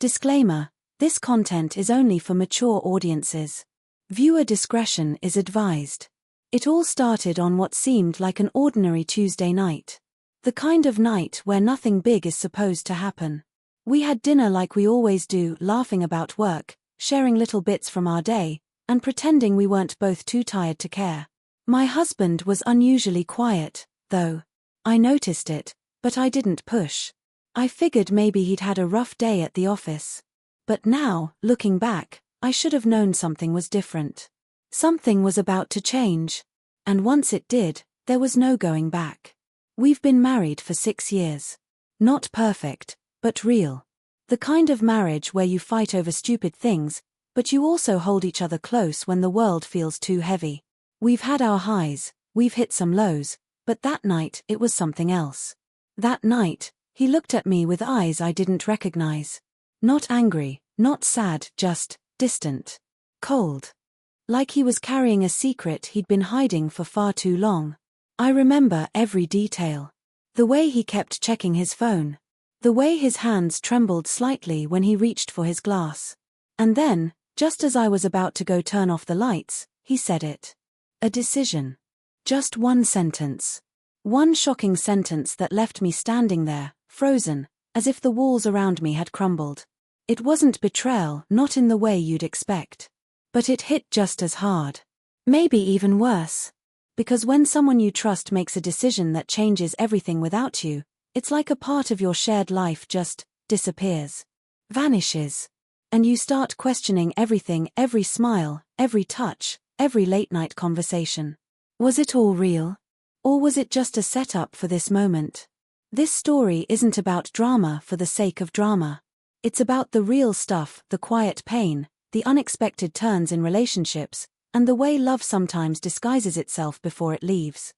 Disclaimer: this content is only for mature audiences. Viewer discretion is advised. It all started on what seemed like an ordinary Tuesday night. The kind of night where nothing big is supposed to happen. We had dinner like we always do, laughing about work, sharing little bits from our day, and pretending we weren't both too tired to care. My husband was unusually quiet, though. I noticed it, but I didn't push. I figured maybe he'd had a rough day at the office. But now, looking back, I should have known something was different. Something was about to change. And once it did, there was no going back. We've been married for 6 years. Not perfect, but real. The kind of marriage where you fight over stupid things, but you also hold each other close when the world feels too heavy. We've had our highs, we've hit some lows, but that night it was something else. That night, he looked at me with eyes I didn't recognize. Not angry, not sad, just distant. Cold. Like he was carrying a secret he'd been hiding for far too long. I remember every detail. The way he kept checking his phone. The way his hands trembled slightly when he reached for his glass. And then, just as I was about to go turn off the lights, he said it. A decision. Just one sentence. One shocking sentence that left me standing there, frozen, as if the walls around me had crumbled. It wasn't betrayal, not in the way you'd expect. But it hit just as hard. Maybe even worse. Because when someone you trust makes a decision that changes everything without you, it's like a part of your shared life just disappears. Vanishes. And you start questioning everything, every smile, every touch, every late-night conversation. Was it all real? Or was it just a setup for this moment? This story isn't about drama for the sake of drama. It's about the real stuff, the quiet pain, the unexpected turns in relationships, and the way love sometimes disguises itself before it leaves.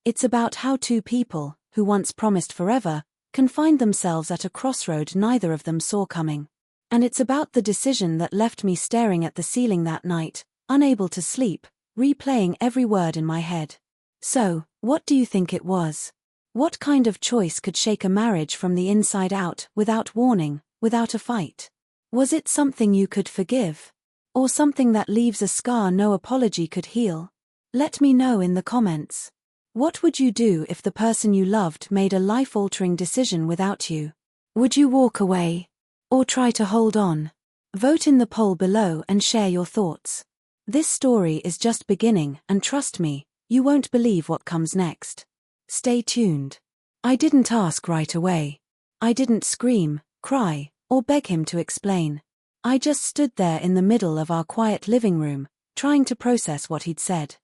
It's about how two people, who once promised forever, can find themselves at a crossroad neither of them saw coming. And it's about the decision that left me staring at the ceiling that night, unable to sleep, replaying every word in my head. So, what do you think it was? What kind of choice could shake a marriage from the inside out, without warning, without a fight? Was it something you could forgive? Or something that leaves a scar no apology could heal? Let me know in the comments. What would you do if the person you loved made a life-altering decision without you? Would you walk away? Or try to hold on? Vote in the poll below and share your thoughts. This story is just beginning, and trust me, you won't believe what comes next. Stay tuned. I didn't ask right away. I didn't scream, cry, or beg him to explain. I just stood there in the middle of our quiet living room, trying to process what he'd said.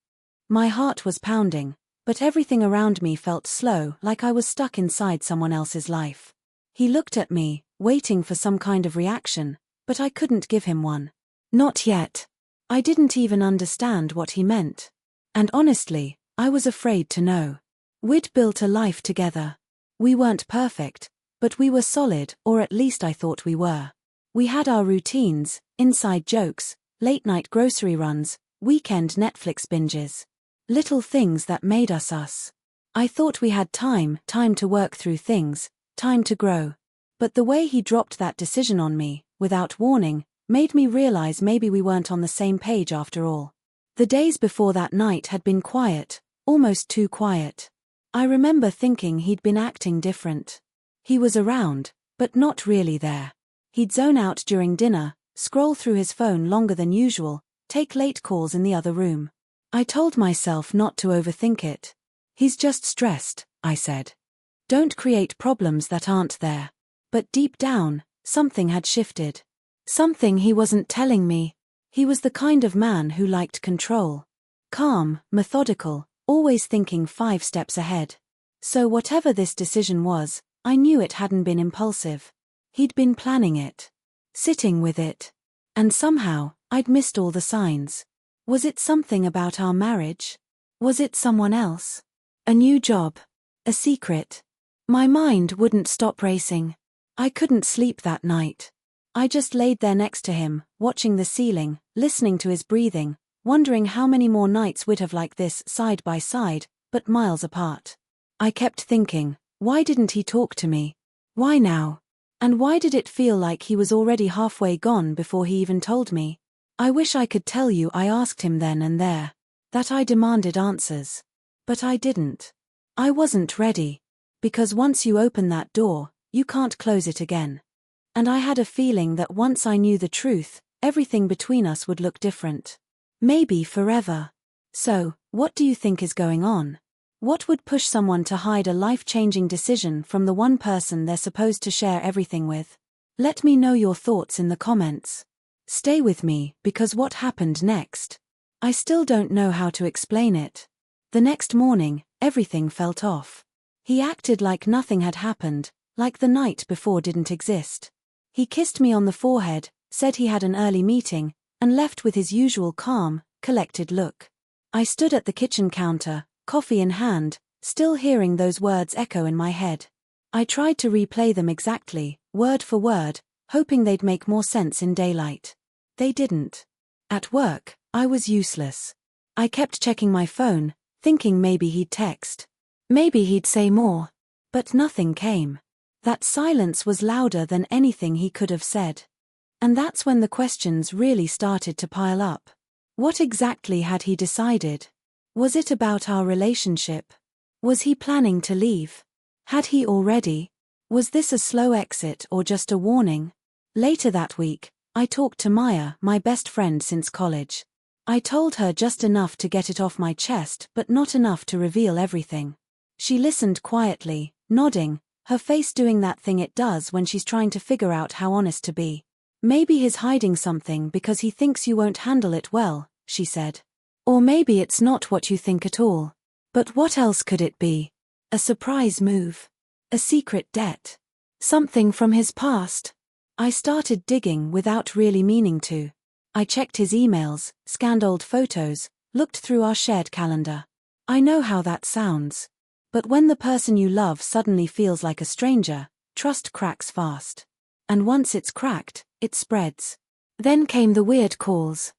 My heart was pounding, but everything around me felt slow, like I was stuck inside someone else's life. He looked at me, waiting for some kind of reaction, but I couldn't give him one. Not yet. I didn't even understand what he meant. And honestly, I was afraid to know. We'd built a life together. We weren't perfect, but we were solid, or at least I thought we were. We had our routines, inside jokes, late-night grocery runs, weekend Netflix binges. Little things that made us us. I thought we had time to work through things, time to grow. But the way he dropped that decision on me, without warning, made me realize maybe we weren't on the same page after all. The days before that night had been quiet, almost too quiet. I remember thinking he'd been acting different. He was around, but not really there. He'd zone out during dinner, scroll through his phone longer than usual, take late calls in the other room. I told myself not to overthink it. He's just stressed, I said. Don't create problems that aren't there. But deep down, something had shifted. Something he wasn't telling me. He was the kind of man who liked control. Calm, methodical, always thinking 5 steps ahead. So whatever this decision was, I knew it hadn't been impulsive. He'd been planning it. Sitting with it. And somehow, I'd missed all the signs. Was it something about our marriage? Was it someone else? A new job? A secret? My mind wouldn't stop racing. I couldn't sleep that night. I just laid there next to him, watching the ceiling, listening to his breathing, wondering how many more nights we'd have like this side by side, but miles apart. I kept thinking, why didn't he talk to me? Why now? And why did it feel like he was already halfway gone before he even told me? I wish I could tell you I asked him then and there. That I demanded answers. But I didn't. I wasn't ready. Because once you open that door, you can't close it again. And I had a feeling that once I knew the truth, everything between us would look different. Maybe forever. So, what do you think is going on? What would push someone to hide a life-changing decision from the one person they're supposed to share everything with? Let me know your thoughts in the comments. Stay with me, because what happened next? I still don't know how to explain it. The next morning, everything felt off. He acted like nothing had happened, like the night before didn't exist. He kissed me on the forehead, said he had an early meeting, and left with his usual calm, collected look. I stood at the kitchen counter, coffee in hand, still hearing those words echo in my head. I tried to replay them exactly, word for word, hoping they'd make more sense in daylight. They didn't. At work, I was useless. I kept checking my phone, thinking maybe he'd text. Maybe he'd say more. But nothing came. That silence was louder than anything he could have said. And that's when the questions really started to pile up. What exactly had he decided? Was it about our relationship? Was he planning to leave? Had he already? Was this a slow exit or just a warning? Later that week, I talked to Maya, my best friend since college. I told her just enough to get it off my chest but not enough to reveal everything. She listened quietly, nodding, her face doing that thing it does when she's trying to figure out how honest to be. Maybe he's hiding something because he thinks you won't handle it well, she said. Or maybe it's not what you think at all. But what else could it be? A surprise move? A secret debt? Something from his past? I started digging without really meaning to. I checked his emails, scanned old photos, looked through our shared calendar. I know how that sounds. But when the person you love suddenly feels like a stranger, trust cracks fast. And once it's cracked, it spreads. Then came the weird calls.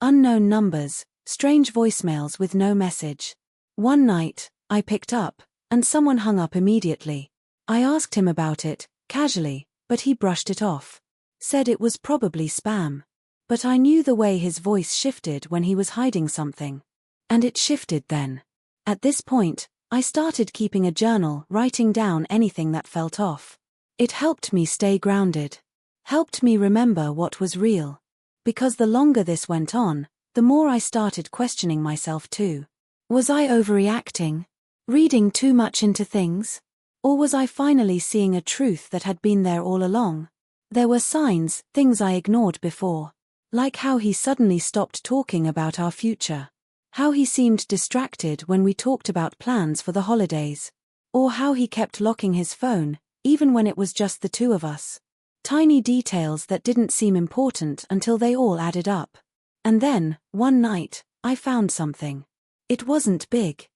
Unknown numbers, strange voicemails with no message. One night, I picked up, and someone hung up immediately. I asked him about it, casually, but he brushed it off. Said it was probably spam. But I knew the way his voice shifted when he was hiding something. And it shifted then. At this point, I started keeping a journal, writing down anything that felt off. It helped me stay grounded. Helped me remember what was real. Because the longer this went on, the more I started questioning myself too. Was I overreacting? Reading too much into things? Or was I finally seeing a truth that had been there all along? There were signs, things I ignored before. Like how he suddenly stopped talking about our future. How he seemed distracted when we talked about plans for the holidays. Or how he kept locking his phone, even when it was just the two of us. Tiny details that didn't seem important until they all added up. And then, one night, I found something. It wasn't big.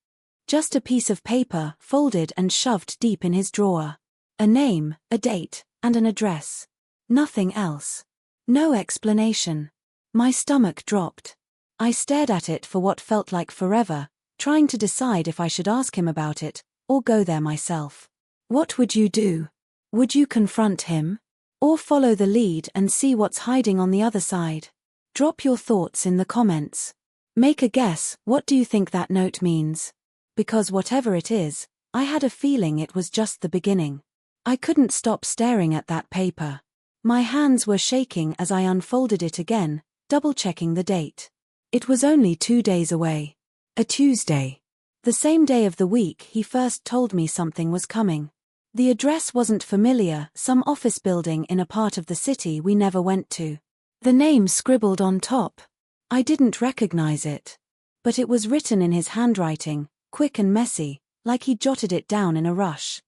Just a piece of paper, folded and shoved deep in his drawer. A name, a date, and an address. Nothing else. No explanation. My stomach dropped. I stared at it for what felt like forever, trying to decide if I should ask him about it, or go there myself. What would you do? Would you confront him? Or follow the lead and see what's hiding on the other side? Drop your thoughts in the comments. Make a guess, what do you think that note means? Because whatever it is, I had a feeling it was just the beginning. I couldn't stop staring at that paper. My hands were shaking as I unfolded it again, double-checking the date. It was only 2 days away. A Tuesday. The same day of the week he first told me something was coming. The address wasn't familiar, some office building in a part of the city we never went to. The name scribbled on top. I didn't recognize it. But it was written in his handwriting, quick and messy, like he jotted it down in a rush.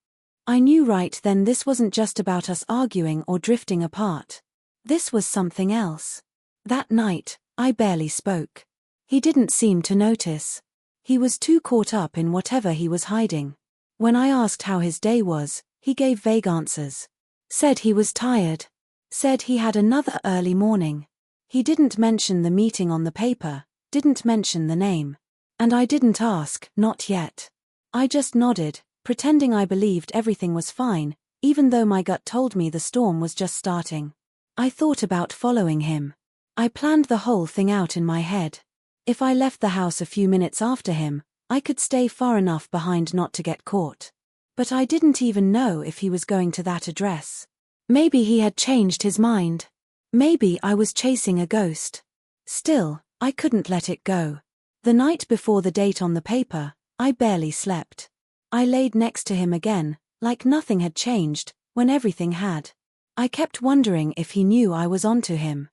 I knew right then this wasn't just about us arguing or drifting apart. This was something else. That night, I barely spoke. He didn't seem to notice. He was too caught up in whatever he was hiding. When I asked how his day was, he gave vague answers. Said he was tired. Said he had another early morning. He didn't mention the meeting on the paper, didn't mention the name. And I didn't ask, not yet. I just nodded, pretending I believed everything was fine, even though my gut told me the storm was just starting. I thought about following him. I planned the whole thing out in my head. If I left the house a few minutes after him, I could stay far enough behind not to get caught. But I didn't even know if he was going to that address. Maybe he had changed his mind. Maybe I was chasing a ghost. Still, I couldn't let it go. The night before the date on the paper, I barely slept. I laid next to him again, like nothing had changed, when everything had. I kept wondering if he knew I was onto him.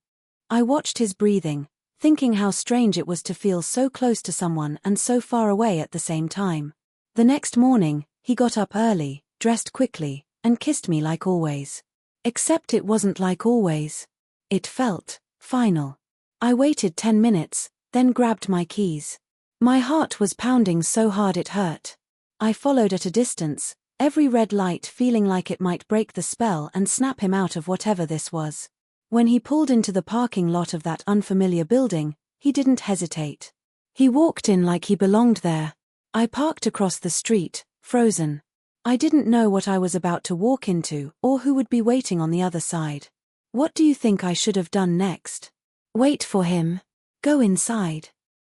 I watched his breathing, thinking how strange it was to feel so close to someone and so far away at the same time. The next morning, he got up early, dressed quickly, and kissed me like always. Except it wasn't like always. It felt final. I waited 10 minutes, then grabbed my keys. My heart was pounding so hard it hurt. I followed at a distance, every red light feeling like it might break the spell and snap him out of whatever this was. When he pulled into the parking lot of that unfamiliar building, he didn't hesitate. He walked in like he belonged there. I parked across the street, frozen. I didn't know what I was about to walk into or who would be waiting on the other side. What do you think I should have done next? Wait for him? Go inside?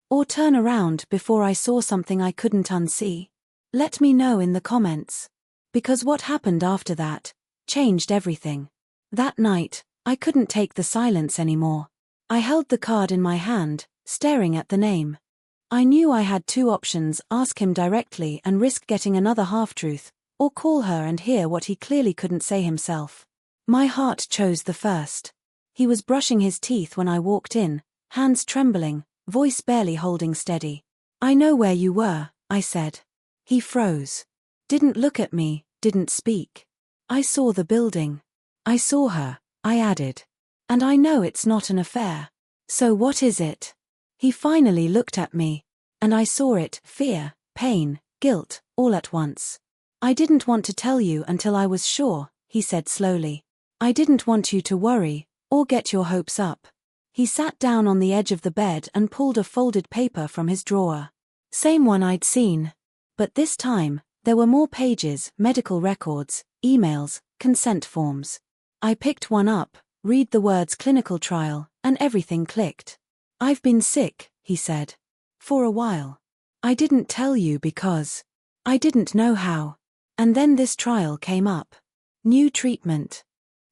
Or turn around before I saw something I couldn't unsee? Let me know in the comments. Because what happened after that changed everything. That night, I couldn't take the silence anymore. I held the card in my hand, staring at the name. I knew I had two options: ask him directly and risk getting another half-truth, or call her and hear what he clearly couldn't say himself. My heart chose the first. He was brushing his teeth when I walked in, hands trembling, voice barely holding steady. "I know where you were," I said. He froze. Didn't look at me, didn't speak. "I saw the building. I saw her," I added. "And I know it's not an affair. So what is it?" He finally looked at me. And I saw it: fear, pain, guilt, all at once. "I didn't want to tell you until I was sure," he said slowly. "I didn't want you to worry, or get your hopes up." He sat down on the edge of the bed and pulled a folded paper from his drawer. Same one I'd seen. But this time, there were more pages, medical records, emails, consent forms. I picked one up, read the words clinical trial, and everything clicked. "I've been sick," he said. "For a while. I didn't tell you because I didn't know how. And then this trial came up. New treatment.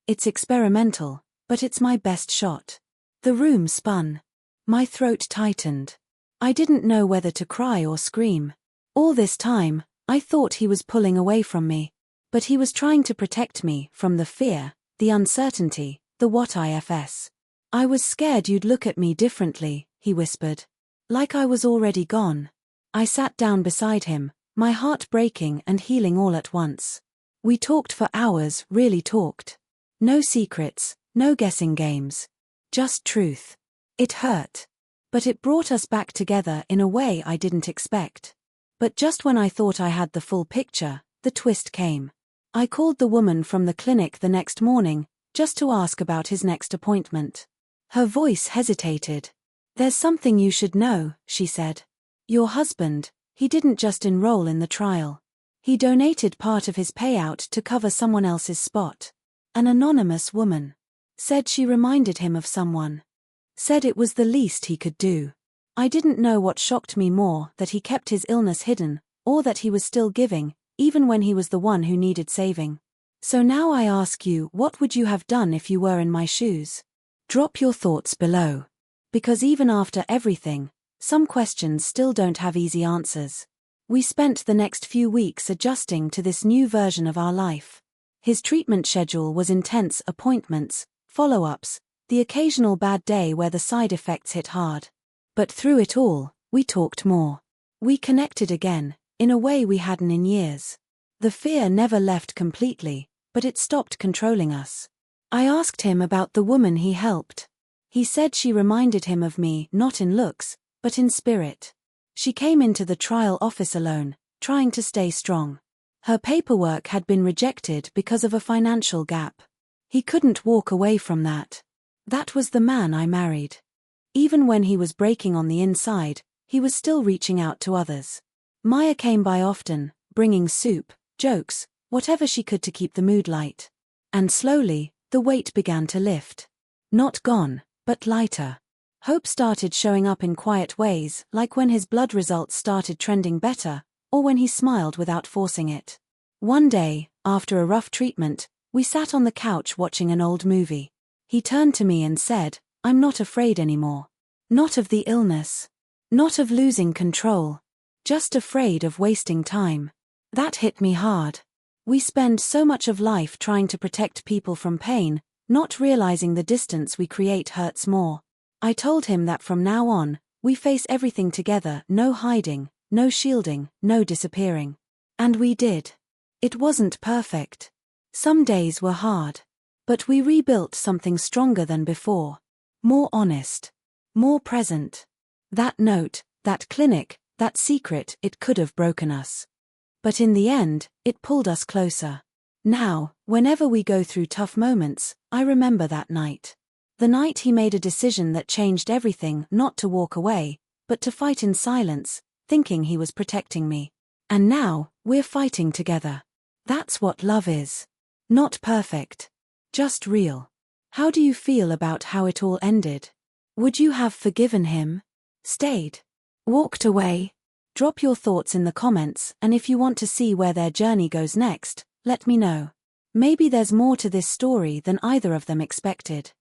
It's experimental, but it's my best shot." The room spun. My throat tightened. I didn't know whether to cry or scream. All this time, I thought he was pulling away from me. But he was trying to protect me from the fear, the uncertainty, the what-ifs. "I was scared you'd look at me differently," he whispered. Like I was already gone. I sat down beside him, my heart breaking and healing all at once. We talked for hours, really talked. No secrets, no guessing games. Just truth. It hurt. But it brought us back together in a way I didn't expect. But just when I thought I had the full picture, the twist came. I called the woman from the clinic the next morning, just to ask about his next appointment. Her voice hesitated. "There's something you should know," she said. "Your husband, he didn't just enroll in the trial. He donated part of his payout to cover someone else's spot. An anonymous woman. Said she reminded him of someone. Said it was the least he could do." I didn't know what shocked me more, that he kept his illness hidden, or that he was still giving, even when he was the one who needed saving. So now I ask you, what would you have done if you were in my shoes? Drop your thoughts below. Because even after everything, some questions still don't have easy answers. We spent the next few weeks adjusting to this new version of our life. His treatment schedule was intense: appointments, follow-ups, the occasional bad day where the side effects hit hard. But through it all, we talked more. We connected again, in a way we hadn't in years. The fear never left completely, but it stopped controlling us. I asked him about the woman he helped. He said she reminded him of me, not in looks, but in spirit. She came into the trial office alone, trying to stay strong. Her paperwork had been rejected because of a financial gap. He couldn't walk away from that. That was the man I married. Even when he was breaking on the inside, he was still reaching out to others. Maya came by often, bringing soup, jokes, whatever she could to keep the mood light. And slowly, the weight began to lift. Not gone, but lighter. Hope started showing up in quiet ways, like when his blood results started trending better, or when he smiled without forcing it. One day, after a rough treatment, we sat on the couch watching an old movie. He turned to me and said, "I'm not afraid anymore. Not of the illness. Not of losing control. Just afraid of wasting time." That hit me hard. We spend so much of life trying to protect people from pain, not realizing the distance we create hurts more. I told him that from now on, we face everything together, no hiding, no shielding, no disappearing. And we did. It wasn't perfect. Some days were hard. But we rebuilt something stronger than before. More honest. More present. That note, that clinic, that secret, it could have broken us. But in the end, it pulled us closer. Now, whenever we go through tough moments, I remember that night. The night he made a decision that changed everything, not to walk away, but to fight in silence, thinking he was protecting me. And now, we're fighting together. That's what love is. Not perfect. Just real. How do you feel about how it all ended? Would you have forgiven him? Stayed? Walked away? Drop your thoughts in the comments, and if you want to see where their journey goes next, let me know. Maybe there's more to this story than either of them expected.